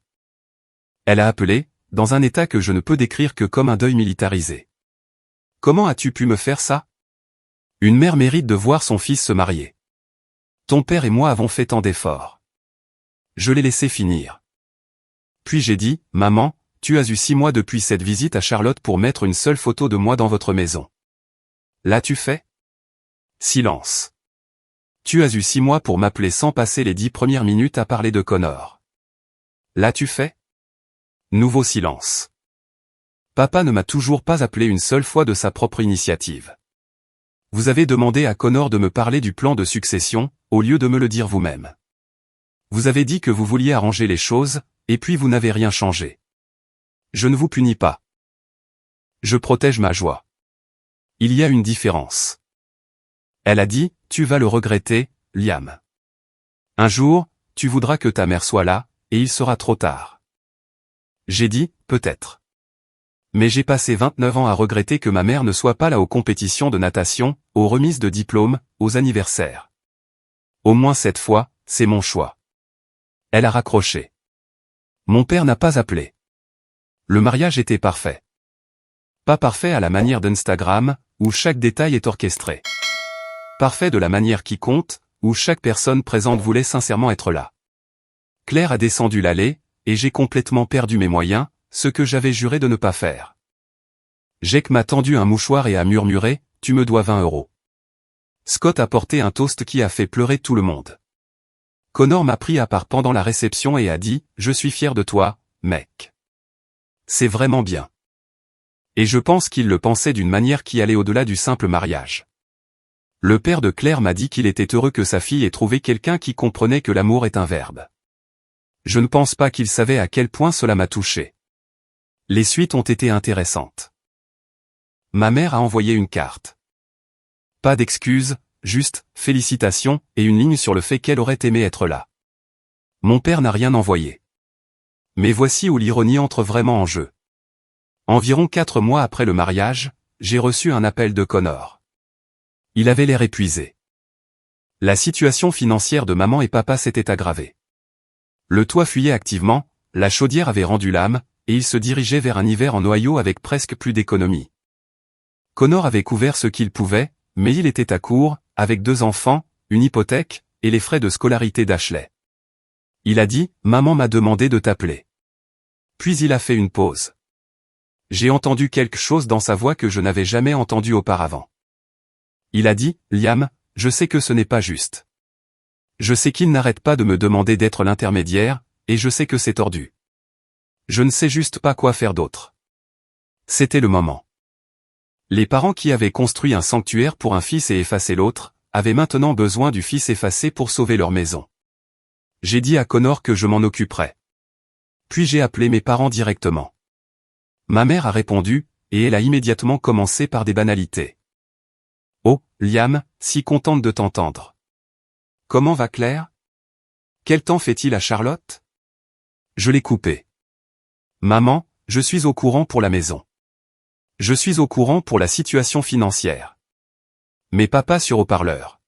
Elle a appelé, dans un état que je ne peux décrire que comme un deuil militarisé. Comment as-tu pu me faire ça? Une mère mérite de voir son fils se marier. Ton père et moi avons fait tant d'efforts. Je l'ai laissé finir. Puis j'ai dit, maman, tu as eu 6 mois depuis cette visite à Charlotte pour mettre une seule photo de moi dans votre maison. L'as-tu fait? Silence. Tu as eu 6 mois pour m'appeler sans passer les 10 premières minutes à parler de Connor. L'as-tu fait? Nouveau silence. Papa ne m'a toujours pas appelé une seule fois de sa propre initiative. Vous avez demandé à Connor de me parler du plan de succession, au lieu de me le dire vous-même. Vous avez dit que vous vouliez arranger les choses, et puis vous n'avez rien changé. Je ne vous punis pas. Je protège ma joie. Il y a une différence. Elle a dit, tu vas le regretter, Liam. Un jour, tu voudras que ta mère soit là, et il sera trop tard. J'ai dit, peut-être. Mais j'ai passé 29 ans à regretter que ma mère ne soit pas là aux compétitions de natation, aux remises de diplômes, aux anniversaires. Au moins cette fois, c'est mon choix. Elle a raccroché. Mon père n'a pas appelé. Le mariage était parfait. Pas parfait à la manière d'Instagram, où chaque détail est orchestré. Parfait de la manière qui compte, où chaque personne présente voulait sincèrement être là. Claire a descendu l'allée, et j'ai complètement perdu mes moyens, ce que j'avais juré de ne pas faire. Jake m'a tendu un mouchoir et a murmuré, « Tu me dois 20 €. Scott a porté un toast qui a fait pleurer tout le monde. Connor m'a pris à part pendant la réception et a dit, « Je suis fier de toi, mec. C'est vraiment bien. » Et je pense qu'il le pensait d'une manière qui allait au-delà du simple mariage. Le père de Claire m'a dit qu'il était heureux que sa fille ait trouvé quelqu'un qui comprenait que l'amour est un verbe. Je ne pense pas qu'il savait à quel point cela m'a touché. Les suites ont été intéressantes. Ma mère a envoyé une carte. Pas d'excuses, juste « félicitations » et une ligne sur le fait qu'elle aurait aimé être là. Mon père n'a rien envoyé. Mais voici où l'ironie entre vraiment en jeu. Environ 4 mois après le mariage, j'ai reçu un appel de Connor. Il avait l'air épuisé. La situation financière de maman et papa s'était aggravée. Le toit fuyait activement, la chaudière avait rendu l'âme, et il se dirigeait vers un hiver en Ohio avec presque plus d'économie. Connor avait couvert ce qu'il pouvait, mais il était à court, avec 2 enfants, une hypothèque, et les frais de scolarité d'Ashley. Il a dit, « Maman m'a demandé de t'appeler. » Puis il a fait une pause. J'ai entendu quelque chose dans sa voix que je n'avais jamais entendu auparavant. Il a dit, « Liam, je sais que ce n'est pas juste. Je sais qu'il n'arrête pas de me demander d'être l'intermédiaire, et je sais que c'est tordu. Je ne sais juste pas quoi faire d'autre. » C'était le moment. Les parents qui avaient construit un sanctuaire pour un fils et effacé l'autre, avaient maintenant besoin du fils effacé pour sauver leur maison. J'ai dit à Connor que je m'en occuperais. Puis j'ai appelé mes parents directement. Ma mère a répondu, et elle a immédiatement commencé par des banalités. « Oh, Liam, si contente de t'entendre. Comment va Claire? Quel temps fait-il à Charlotte? » Je l'ai coupé. « Maman, je suis au courant pour la maison. Je suis au courant pour la situation financière. » Mais papa sur haut-parleur.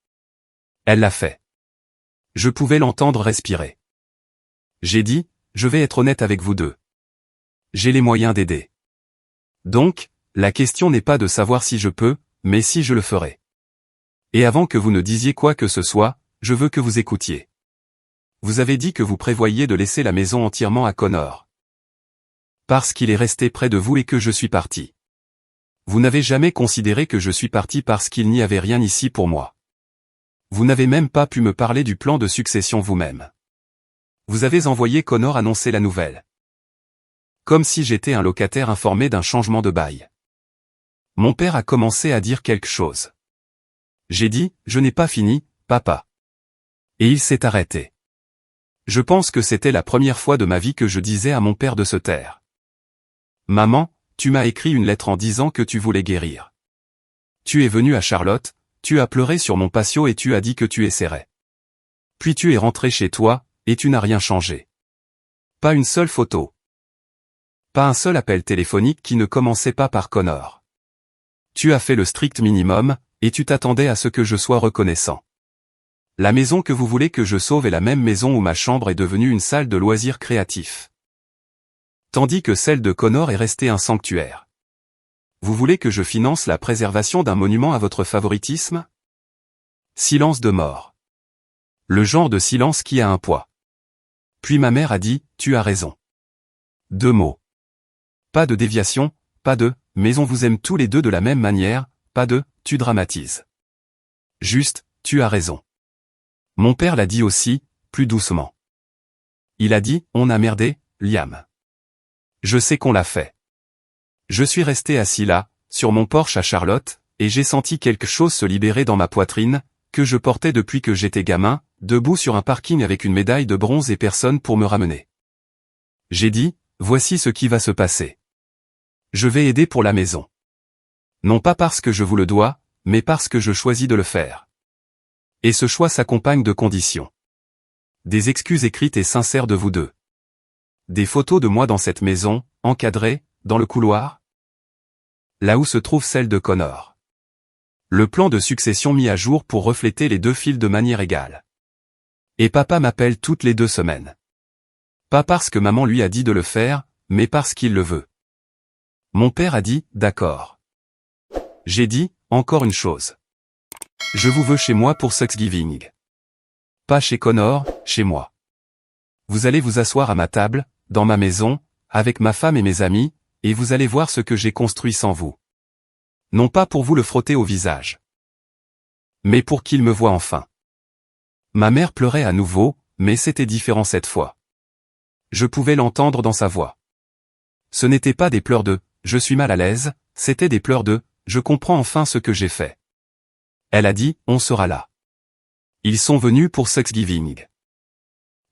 Elle l'a fait. Je pouvais l'entendre respirer. J'ai dit, « Je vais être honnête avec vous deux. J'ai les moyens d'aider. Donc, la question n'est pas de savoir si je peux, mais si je le ferai. Et avant que vous ne disiez quoi que ce soit, je veux que vous écoutiez. Vous avez dit que vous prévoyiez de laisser la maison entièrement à Connor. Parce qu'il est resté près de vous et que je suis parti. Vous n'avez jamais considéré que je suis parti parce qu'il n'y avait rien ici pour moi. Vous n'avez même pas pu me parler du plan de succession vous-même. Vous avez envoyé Connor annoncer la nouvelle. Comme si j'étais un locataire informé d'un changement de bail. Mon père a commencé à dire quelque chose. J'ai dit, « Je n'ai pas fini, papa. » Et il s'est arrêté. Je pense que c'était la première fois de ma vie que je disais à mon père de se taire. « Maman, tu m'as écrit une lettre en disant que tu voulais guérir. Tu es venu à Charlotte, tu as pleuré sur mon patio et tu as dit que tu essaierais. Puis tu es rentré chez toi, et tu n'as rien changé. Pas une seule photo. Pas un seul appel téléphonique qui ne commençait pas par Connor. Tu as fait le strict minimum, et tu t'attendais à ce que je sois reconnaissant. La maison que vous voulez que je sauve est la même maison où ma chambre est devenue une salle de loisirs créatifs. Tandis que celle de Connor est restée un sanctuaire. Vous voulez que je finance la préservation d'un monument à votre favoritisme? Silence de mort. Le genre de silence qui a un poids. Puis ma mère a dit, « Tu as raison. » 2 mots. Pas de déviation, pas de « mais on vous aime tous les deux de la même manière », pas de « tu dramatises. Juste, tu as raison. Mon père l'a dit aussi, plus doucement. Il a dit, on a merdé, Liam. Je sais qu'on l'a fait. Je suis resté assis là, sur mon porche à Charlotte, et j'ai senti quelque chose se libérer dans ma poitrine, que je portais depuis que j'étais gamin, debout sur un parking avec une médaille de bronze et personne pour me ramener. J'ai dit, voici ce qui va se passer. Je vais aider pour la maison. Non pas parce que je vous le dois, mais parce que je choisis de le faire. Et ce choix s'accompagne de conditions. Des excuses écrites et sincères de vous deux. Des photos de moi dans cette maison, encadrée, dans le couloir. Là où se trouve celle de Connor. Le plan de succession mis à jour pour refléter les 2 fils de manière égale. Et papa m'appelle toutes les 2 semaines. Pas parce que maman lui a dit de le faire, mais parce qu'il le veut. Mon père a dit, d'accord. J'ai dit, encore une chose. Je vous veux chez moi pour Thanksgiving. Pas chez Connor, chez moi. Vous allez vous asseoir à ma table, dans ma maison, avec ma femme et mes amis, et vous allez voir ce que j'ai construit sans vous. Non pas pour vous le frotter au visage, mais pour qu'il me voie enfin. Ma mère pleurait à nouveau, mais c'était différent cette fois. Je pouvais l'entendre dans sa voix. Ce n'étaient pas des pleurs de « je suis mal à l'aise », c'était des pleurs de « je comprends enfin ce que j'ai fait ». Elle a dit « on sera là ». Ils sont venus pour Thanksgiving.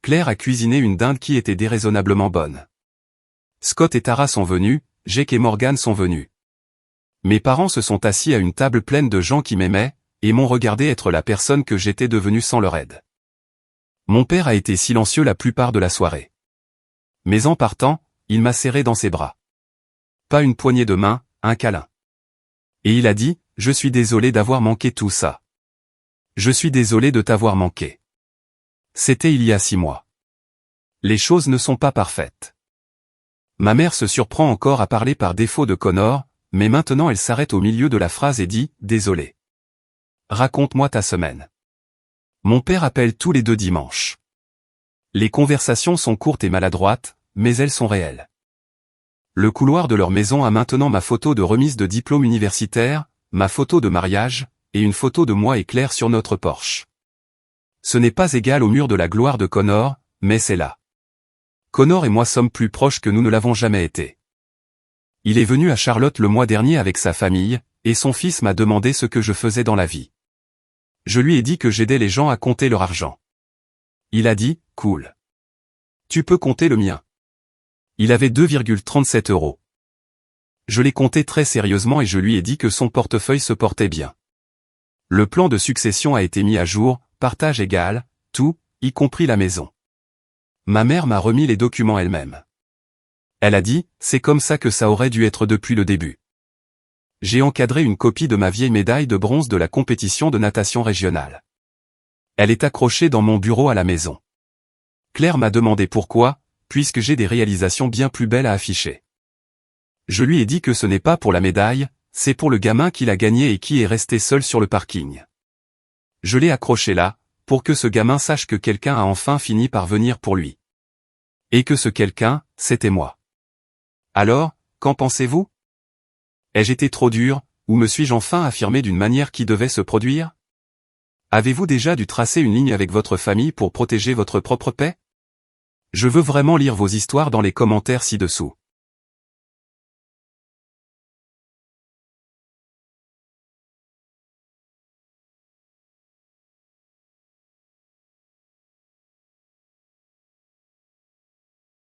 Claire a cuisiné une dinde qui était déraisonnablement bonne. Scott et Tara sont venus, Jake et Morgan sont venus. Mes parents se sont assis à une table pleine de gens qui m'aimaient, et m'ont regardé être la personne que j'étais devenue sans leur aide. Mon père a été silencieux la plupart de la soirée. Mais en partant, il m'a serré dans ses bras. Pas une poignée de main, un câlin. Et il a dit, « Je suis désolé d'avoir manqué tout ça. Je suis désolé de t'avoir manqué. » C'était il y a 6 mois. Les choses ne sont pas parfaites. Ma mère se surprend encore à parler par défaut de Connor, mais maintenant elle s'arrête au milieu de la phrase et dit « Désolé. Raconte-moi ta semaine. » Mon père appelle tous les 2 dimanches. Les conversations sont courtes et maladroites, mais elles sont réelles. Le couloir de leur maison a maintenant ma photo de remise de diplôme universitaire, ma photo de mariage, et une photo de moi et Claire sur notre porche. Ce n'est pas égal au mur de la gloire de Connor, mais c'est là. Connor et moi sommes plus proches que nous ne l'avons jamais été. Il est venu à Charlotte le mois dernier avec sa famille, et son fils m'a demandé ce que je faisais dans la vie. Je lui ai dit que j'aidais les gens à compter leur argent. Il a dit, cool. Tu peux compter le mien. Il avait 2,37 €. Je l'ai compté très sérieusement et je lui ai dit que son portefeuille se portait bien. Le plan de succession a été mis à jour, partage égal, tout, y compris la maison. Ma mère m'a remis les documents elle-même. Elle a dit, c'est comme ça que ça aurait dû être depuis le début. J'ai encadré une copie de ma vieille médaille de bronze de la compétition de natation régionale. Elle est accrochée dans mon bureau à la maison. Claire m'a demandé pourquoi, puisque j'ai des réalisations bien plus belles à afficher. Je lui ai dit que ce n'est pas pour la médaille, c'est pour le gamin qui l'a gagné et qui est resté seul sur le parking. Je l'ai accroché là, pour que ce gamin sache que quelqu'un a enfin fini par venir pour lui. Et que ce quelqu'un, c'était moi. Alors, qu'en pensez-vous? Ai-je été trop dur, ou me suis-je enfin affirmé d'une manière qui devait se produire? Avez-vous déjà dû tracer une ligne avec votre famille pour protéger votre propre paix? Je veux vraiment lire vos histoires dans les commentaires ci-dessous.